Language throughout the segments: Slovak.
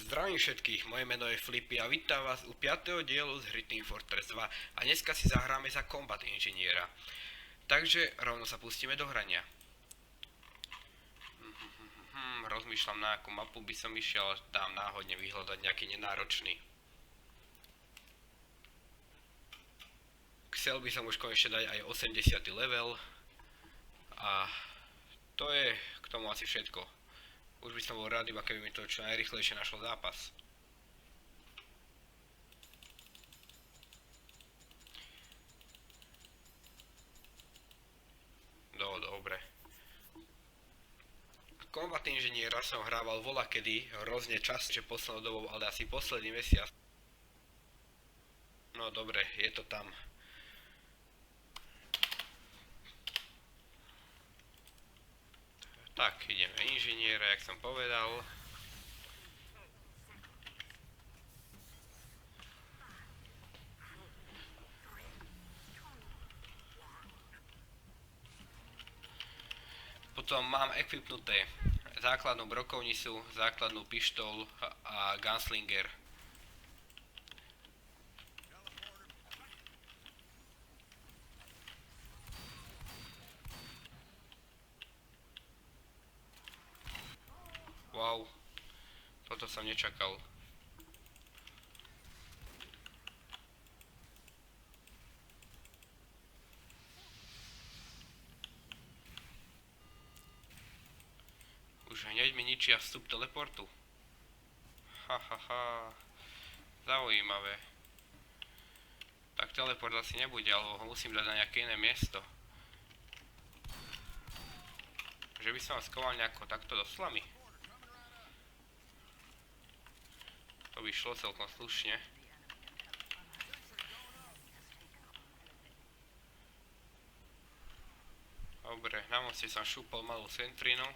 Zdravím všetkých, moje meno je Flippy a vítam vás u 5. dielu z hry Team Fortress 2 a dneska si zahráme za Combat Inžiniera. Takže rovno sa pustíme do hrania. Rozmýšľam, na akú mapu by som išiel, dám náhodne vyhľadať nejaký nenáročný. Chcel by som už konečne dať aj 80. level a to je k tomu asi všetko. Už by som bol rád, iba keby mi to čo najrychlejšie našlo zápas. Dobre. Combat Inžiniera som hrával volakedy, hrozne často, že poslednou dobou, ale asi posledný mesiac. No dobre, je to tam. Tak, ideme inžiniera, jak som povedal. Potom mám equipnuté základnú brokovnicu, základnú pištol a gunslinger. Wow, toto som nečakal. Už hneď mi ničia vstup teleportu. Zaujímavé. Tak teleport asi nebude, alebo ho musím dať na nejaké iné miesto. Že by som ho skoval nejako takto do slamy. To by šlo celkom slušne. Dobre, na moste som šúpol malú centrinu.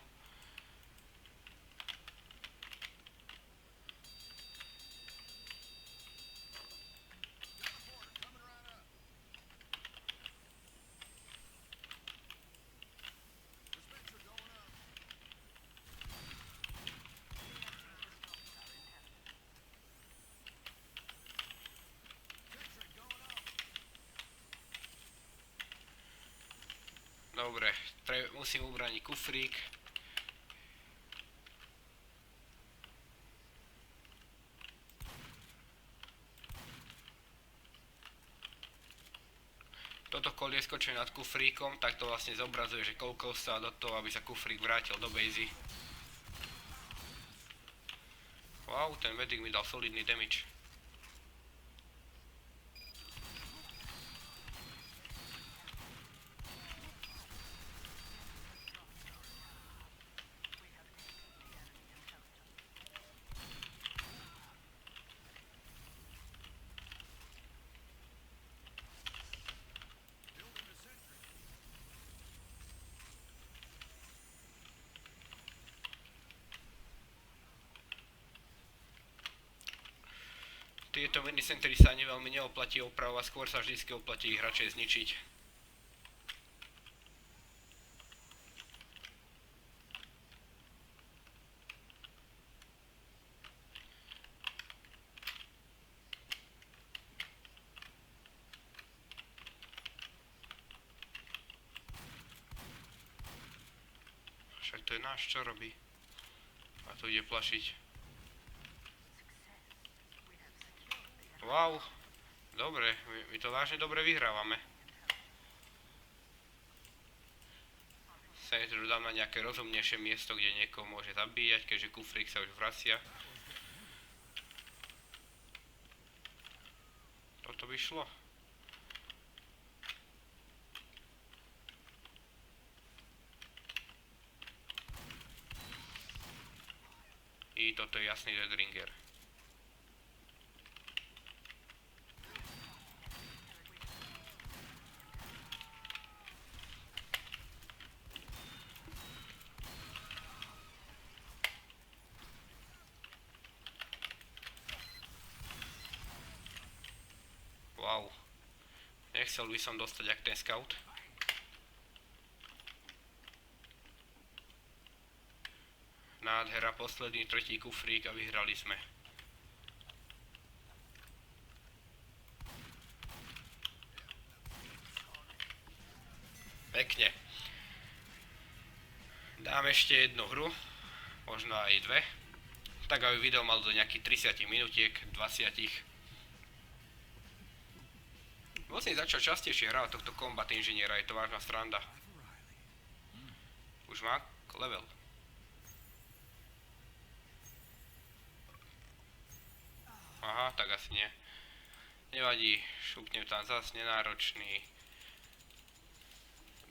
Dobre, musím ubraniť kufrík. Toto koliesko, čo je nad kufríkom, tak to vlastne zobrazuje, že koľko stáva do toho, aby sa kufrík vrátil do bazy. Wow, ten medic mi dal solidný damage. Tieto minicentry sa ani veľmi neoplatí opravovať, skôr sa vždycky oplatí ich radšej zničiť. Však to je náš, čo robí? A tu ide plašiť. Wow, dobre, my to vážne dobre vyhrávame. Sa tu dám na nejaké rozumnejšie miesto, kde niekoho môže zabíjať, keďže kufrík sa už vracia. Toto by šlo. I toto je jasný Deadringer. Wow. Nechcel by som dostať jak ten scout. Nádherné. hra, posledný tretí kufrík a vyhrali sme. Pekne. Dám ešte jednu hru, možno aj dve, tak aby video mal do nejakých 30 minutiek, 20. Musím začať častejšie hrať tohto Combat Inžiniera, je to vážna sranda. Už má level. Aha, tak asi nie. Nevadí, šupnem tam zas, nenáročný.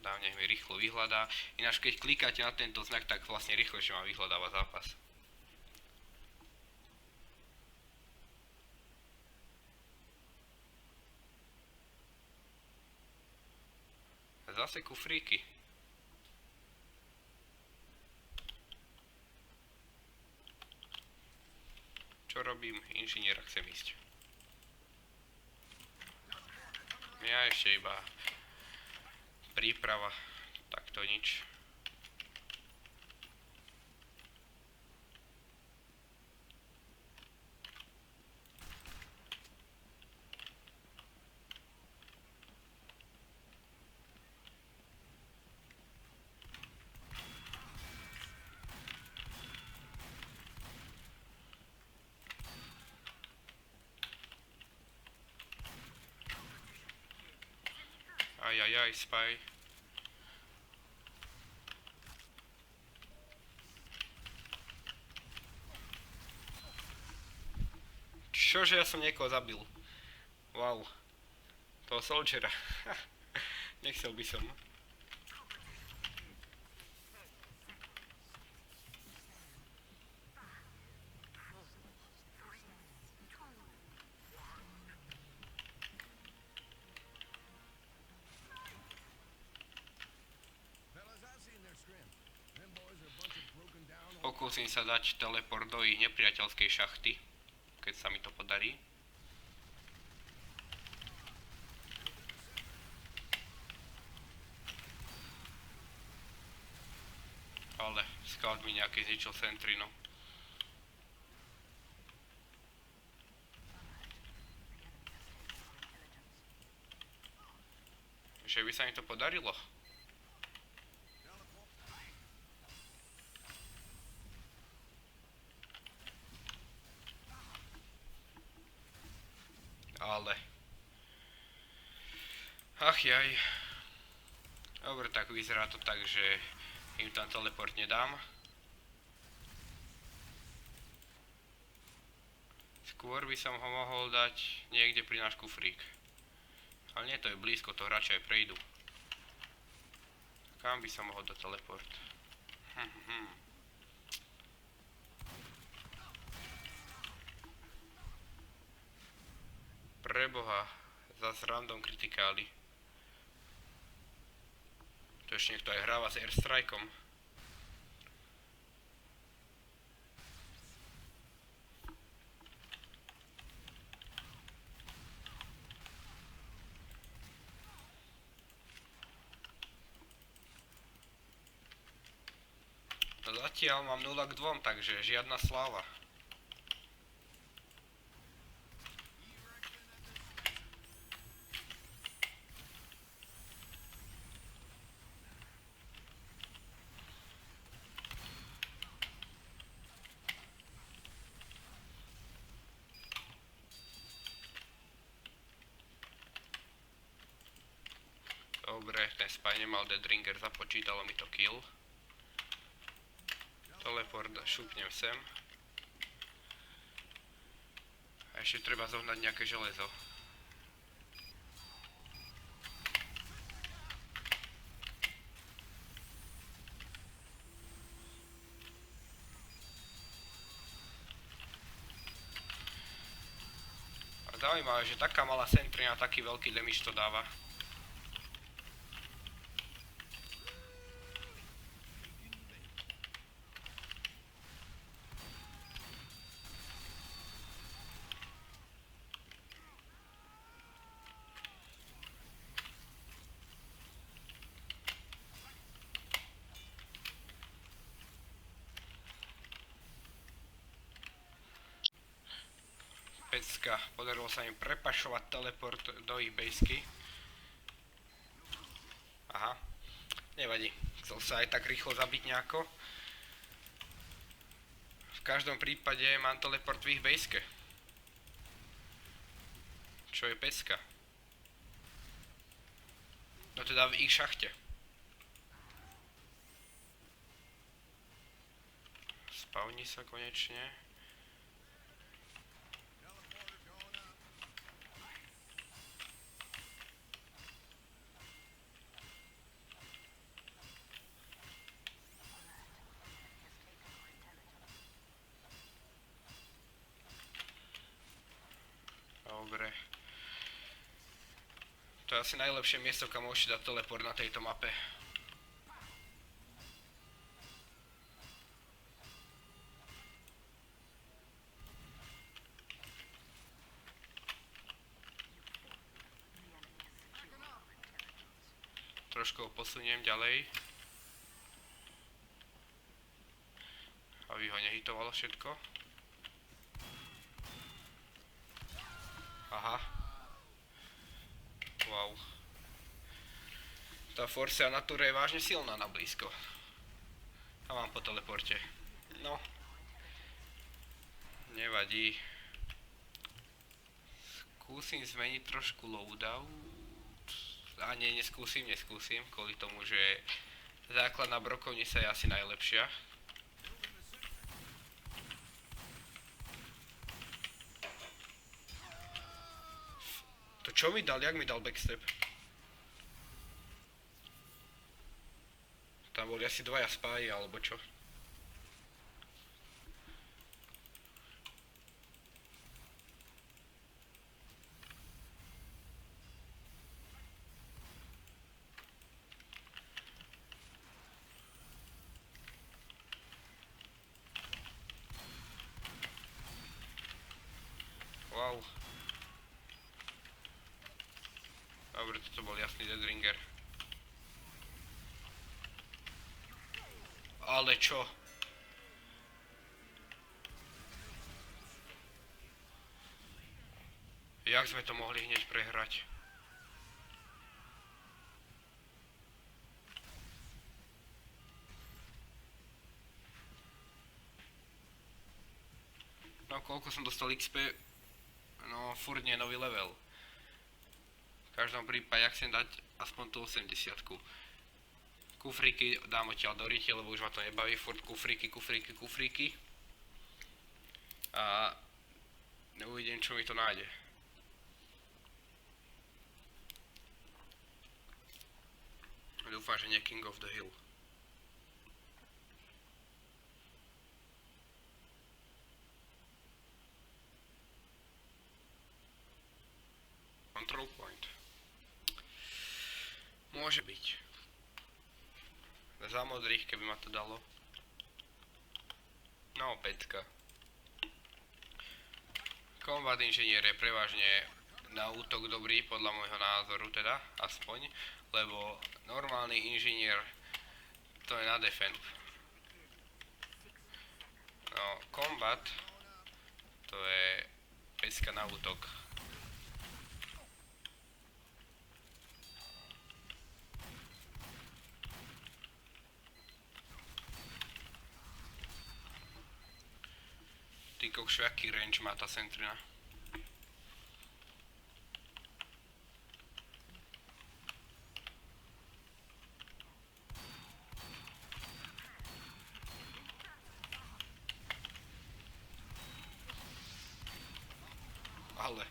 Dám, nech mi rýchlo vyhľadá. Ináč keď klikáte na tento znak, tak vlastne rýchlejšie vám vyhľadáva zápas. Zase kufríky. Čo robím? Inžiniera chcem ísť. Ja ešte iba príprava, tak to nič. Ajajaj, spaj. Čože ja som niekoho zabil. Wow. Toho soldiera. Nechcel by som. Pokúsim sa dať teleport do ich nepriateľskej šachty, keď sa mi to podarí. Ale scout mi nejaký zničil sentry, no. Že by sa mi to podarilo. Ale... Ach jaj. Dobre, tak vyzerá to tak, že im tam teleport nedám. Skôr by som ho mohol dať niekde pri náš kufrík. Ale nie, to je blízko, to hráči aj prejdú. Kam by som mohol dať teleport? Preboha, zas random kritikály. Tu ešte niekto aj hráva s airstrikeom. Zatiaľ mám 0 k 2, takže žiadna sláva. Dobre, ten spaj nemal Deadringer, započítalo mi to kill. Teleport šupnem sem. A ešte treba zohnať nejaké železo. A zaujímavé, že taká malá sentry na taký veľký damage to dáva. Pecka, podarilo sa im prepašovať teleport do ich baseky. Aha, nevadí, chcel sa aj tak rýchlo zabiť nejako. V každom prípade mám teleport v ich baseke. Čo je pecka? No teda v ich šachte. Spavni sa konečne. Dobre. To je asi najlepšie miesto, kam môžete dať teleport na tejto mape. Trošku ho posuniem ďalej. Aby ho nehitovalo všetko. Aha. Wow. Tá Forcia Natura je vážne silná na blízko. A mám po teleporte. No. Nevadí. Skúsim zmeniť trošku loadout. A nie, neskúsim. Kvôli tomu, že základná brokovnica je asi najlepšia. To čo mi dal? Jak mi dal backstep? Tam boli asi dvaja spáji, alebo čo? Wow. Dobre, toto bol jasný Deadringer. Ale čo? Jak sme to mohli hneď prehrať? No koľko som dostal XP? No furt nie nový level. V každom prípade, ak chcem dať aspoň tú 80-ku. Kufríky dám odtiaľ do rite, lebo už ma to nebaví, furt kufríky. A uvidím, čo mi to nájde. Dúfam, že nie King of the Hill. Control point. Môže byť. Za modrých, keby ma to dalo. No, pecka. Combat inžinier je prevažne na útok dobrý, podľa môjho názoru teda, aspoň. Lebo normálny inžinier, to je na defend. No, combat, to je pecka na útok. Ty kokšu, aký range má tá Sentrina? Ale...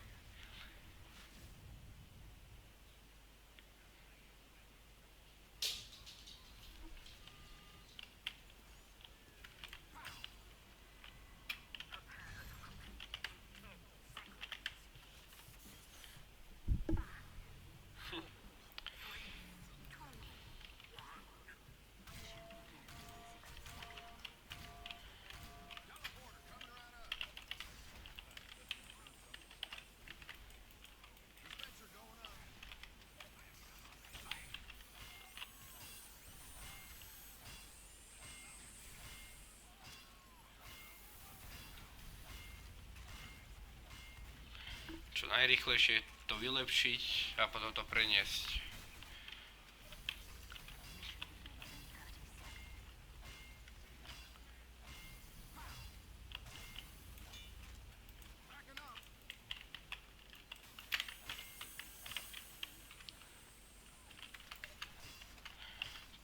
najrýchlejšie to vylepšiť a potom to preniesť.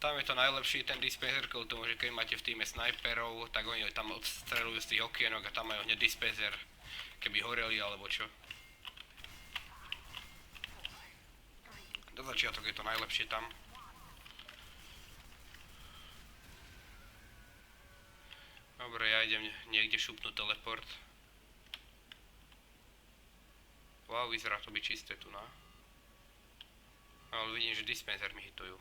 Tam je to najlepší ten dispenser kvôli tomu, že keď máte v týme snajperov, tak oni tam odstrelujú z tých okienok a tam majú hneď dispenser, keby horeli alebo čo. Do začiatok je to najlepšie tam. Dobre, ja idem niekde šupnúť teleport. Wow, vyzerá to byť čisté tu, no. Ale vidím, že dispenser mi hitujú.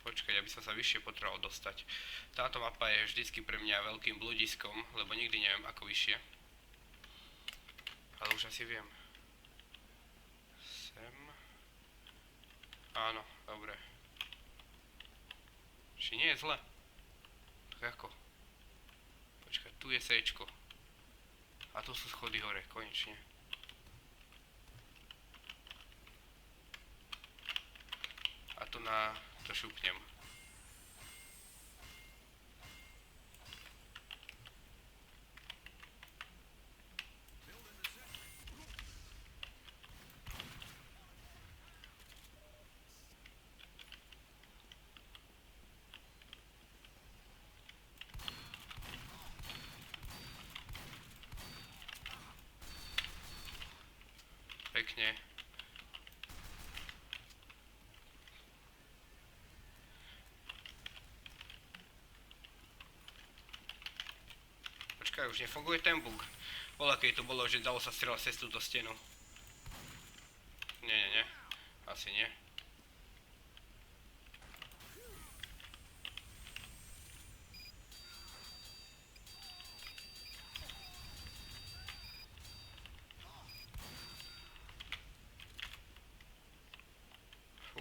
Počkaj, aby som sa vyššie potreboval dostať. Táto mapa je vždycky pre mňa veľkým bludiskom, lebo nikdy neviem ako vyššie. Ale už asi viem. Sem. Áno, dobre. Či nie je zle? Tak ako? Počkaj, tu je Cčko. A tu sú schody hore, konečne. A tu na to šupnem. Pekne. Počkaj, už nefunguje ten bug. Bola, keď to bolo, že dalo sa strieľať cez túto stenu. Nie. Asi nie.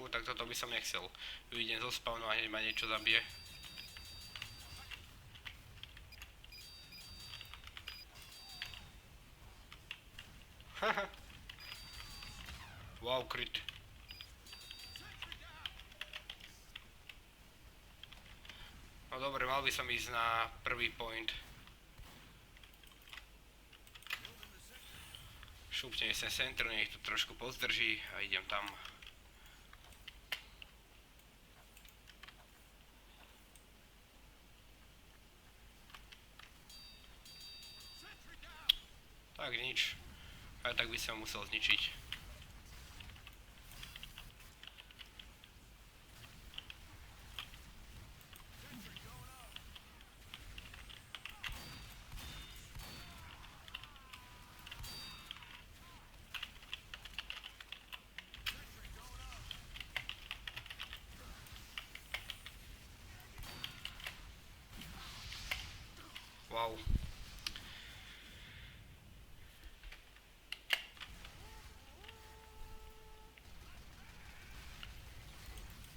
Tak toto by som nechcel. Vyjdem zo spawnu a hneď ma niečo zabije. Haha. Wow, crit. No dobre, mal by som ísť na prvý point. Šupnem sem center, nech to trošku pozdrží a idem tam. Tak nič. Aj tak by som musel zničiť. Wow.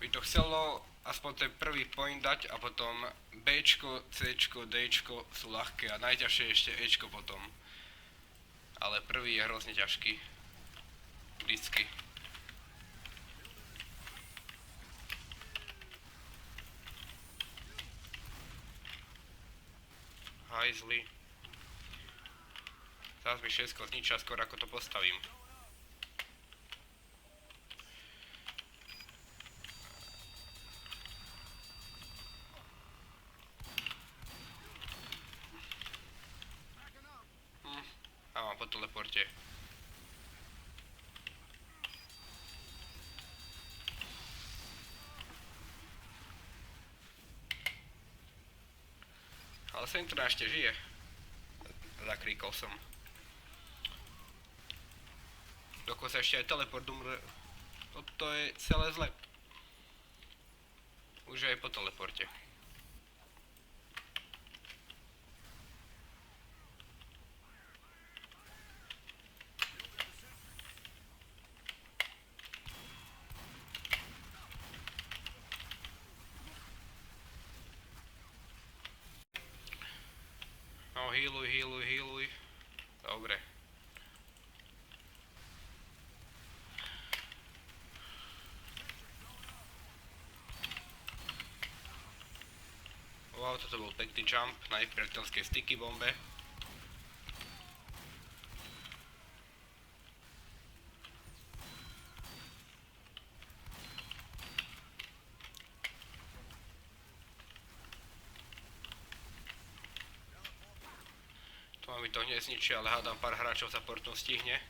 By to chcelo aspoň ten prvý point dať a potom Bčko, Cčko, Dčko sú ľahké a najťažšie je ešte Ečko potom. Ale prvý je hrozne ťažký. Vždycky. Hajzli. Zás mi všetko zničia skôr ako to postavím. A mám po teleporte. Ale Sentra ešte žije. Zakríkol som. Dokonca ešte aj teleport umre. Toto je celé zle. Už aj po teleporte. healuj. Dobre. Wow, toto bol pekný jump na nepriateľskej sticky bombe. Tu mi to hneď zničí, ale hádam pár hráčov za portom stihne.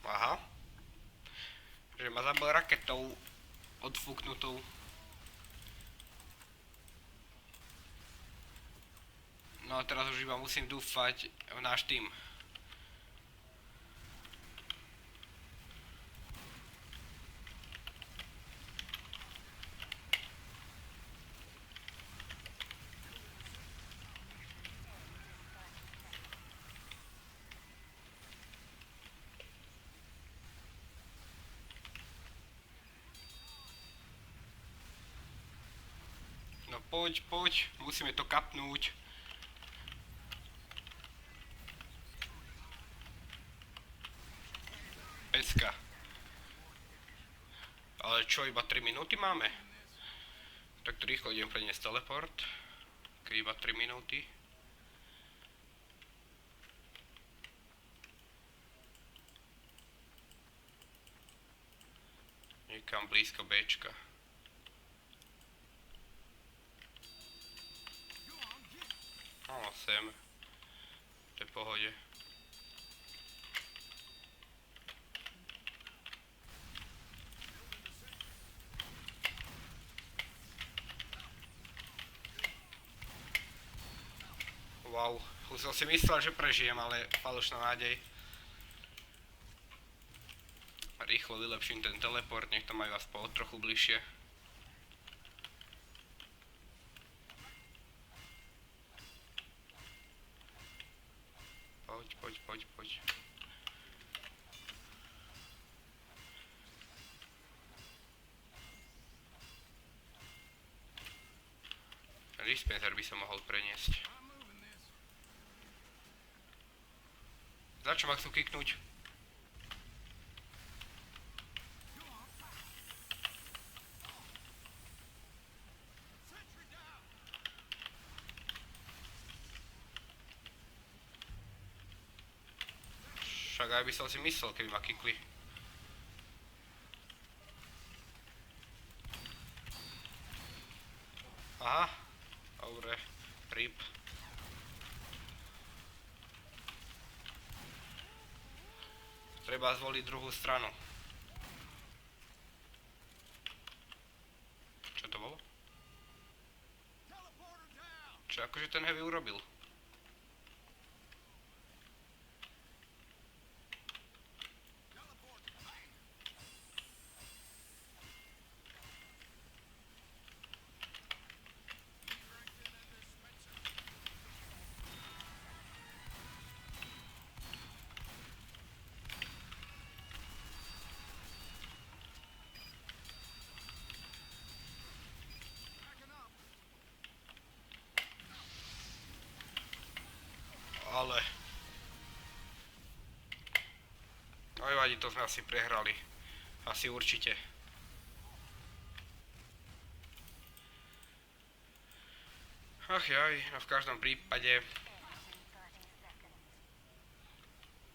Aha. Že ma zabil raketou odfúknutou. No a teraz už iba musím dúfať v náš tým. No poď, musíme to kapnúť. Pecka. Ale čo, iba 3 minúty máme? Tak to rýchlo idem preniesť teleport. Keď iba 3 minúty. Niekam blízko Bčka. No, sem. To je v pohode. Wow, už som si myslel, že prežijem, ale falošná nádej. Rýchlo vylepším ten teleport, nech to majú aspoň trochu bližšie. Poď. Dispenser by som mohol preniesť. Za čo ma chcú kiknúť? Však aj by som si myslel, keby ma kikli. Aha, dobre, rip. Treba zvoliť druhú stranu. Čo to bolo? Čo akože ten heavy urobil? Ale... Nevadí, to sme asi prehrali. Asi určite. Ach jaj, no v každom prípade...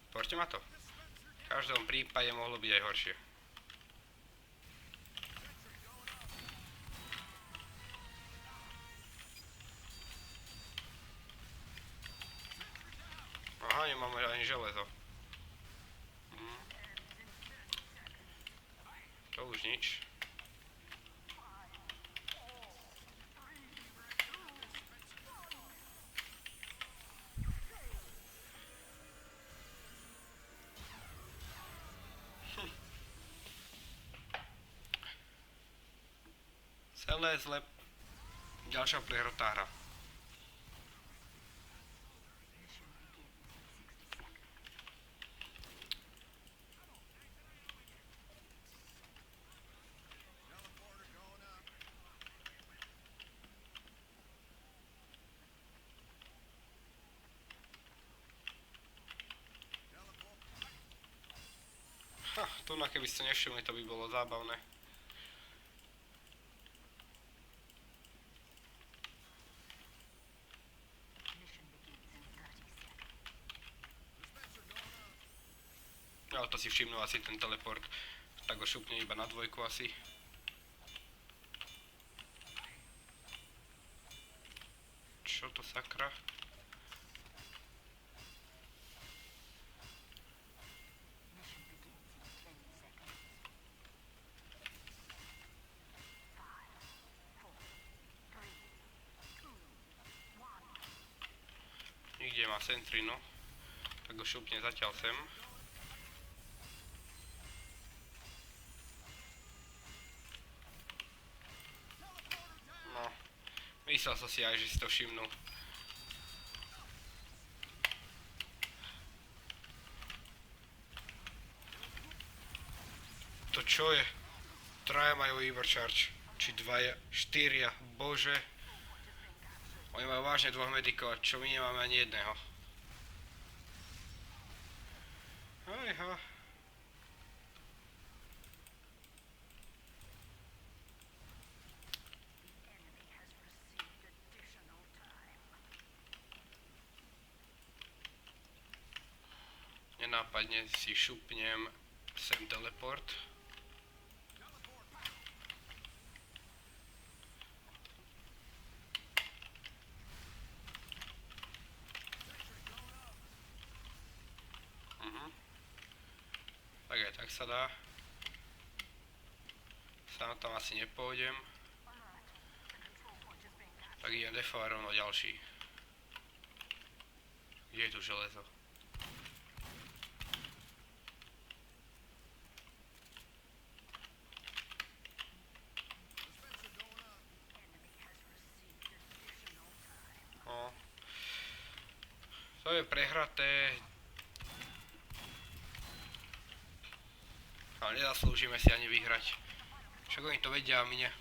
Poďte ma to. V každom prípade mohlo byť aj horšie. Aha, nemáme ani železo. To už nič. Celé zle. Ďalšia prehrotá hra. Tu na keby ste nevšimli, to by bolo zábavné. No to si všimnú asi ten teleport. Tak ho šupne iba na dvojku asi. Čo to sakra? Nikde má sentry, no. Tak ho šupne zatiaľ sem. No. Myslel som si aj, že si to všimnú. To čo je? Traja majú overcharge. Či dvaja, štyria, bože. Oni majú vážne dvoch medikov, čo my nemáme ani jedného. Hejha. Nenápadne si šupnem sem teleport. Tak aj tak sa dá. Sám tam asi nepôjdem. Tak idem defovať rovno ďalší. Kde je tu železo? No. To je prehraté. Ale nezaslúžime si ani vyhrať. Však oni to vedia a my nie.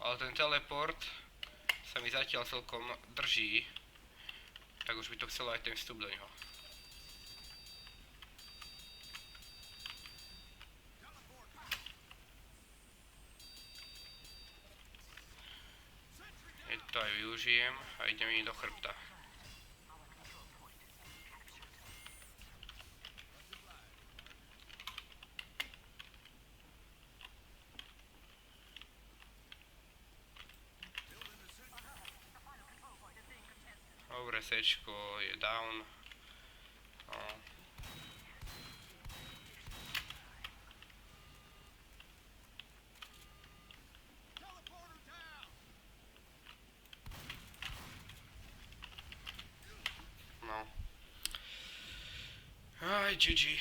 Ale ten teleport sa mi zatiaľ celkom drží. Tak už by to chcelo aj ten vstup do neho. Je to aj využijem a idem im do chrbta. Dobre, sečko je down. No. No. Aj, GG.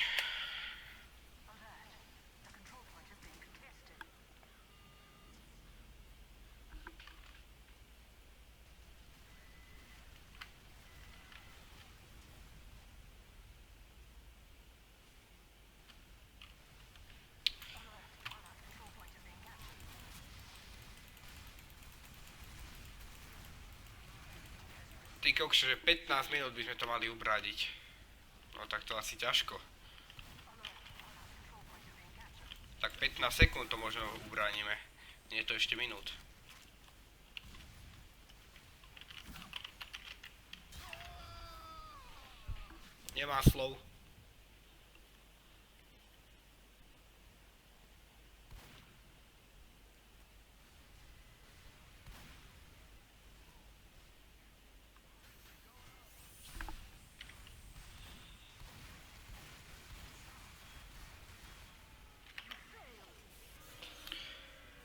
Ty kokš, že 15 minút by sme to mali ubrádiť. No tak to asi ťažko. Tak 15 sekúnd to možno ubránime. Nie je to ešte minút. Nemá slov.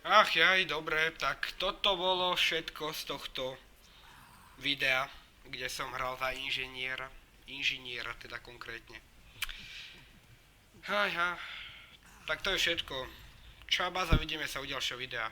Ach jaj, dobre, tak toto bolo všetko z tohto videa, kde som hral za inžiniera teda konkrétne. Tak to je všetko. Čau, baza, vidíme sa u ďalšieho videa.